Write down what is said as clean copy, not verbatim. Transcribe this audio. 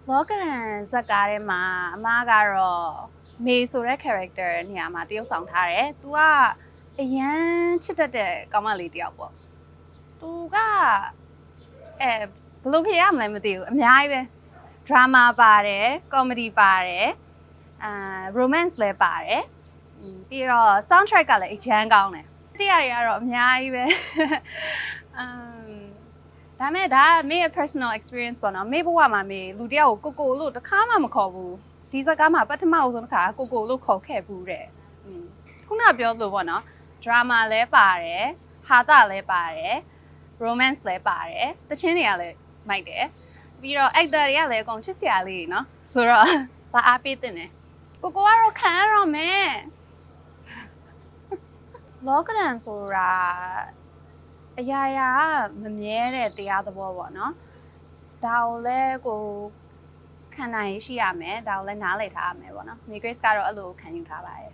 လောကရန်ဇက်ကားထဲမှာအမကတော့မေဆိုတဲ့ character နေရာမှာတရုပ်ဆောင်ထားတယ်။ तू ကအရန်ချစ်တတ်တဲ့ကောင်မလေးတယောက်ပေါ့။ तू ကဘယ်လိုဖြေရမလဲမသိဘူးအများကြီးပဲ drama ပါတယ် comedy ပါတယ်romance လည်းပါတယ်ပြီးတော့ soundtrack ကလည်းအရန်ကောင်းတယ်။တရားတွေကတော့အများကြီးပဲဒါမဲ့ဒါမေရဲ့ personal experience ပေါ့နော်မေဘဝမှာမေလူတယောက်ကိုကိုလို့တစ်ခါမှမခေါ်ဘူးဒီစကားမှာပထမအဆုံးတစ်ခါကိုလို့ခေါ်ခဲ့ဘူးတဲ့ခုနပြောလို့ပေါ့နော် drama လည်းပါတယ်ဟာသလည်းပါတယ် romance လည်းပါတယ်တခြင်းတွေကလည်းမိုက်တယ်ပြီးတော့ actor တွေကလည်းအကုန်ချစ်စရာလေးเนาะဆိုတော့ဘာအားပေးတင်တယ်ကိုကတော့ခံရတော့မယ်လောကရန်ဆိုတာအရာရာမမြဲတဲ့တရားသဘောပေါ့နော်ဒါကိုလည်းကိုခံနိုင်ရှိရမယ်ဒါကိုလည်းနားလည်ထားရမယ်ပေါ့နော် May Grace ကတော့အဲ့လိုခံယူထားပါတယ်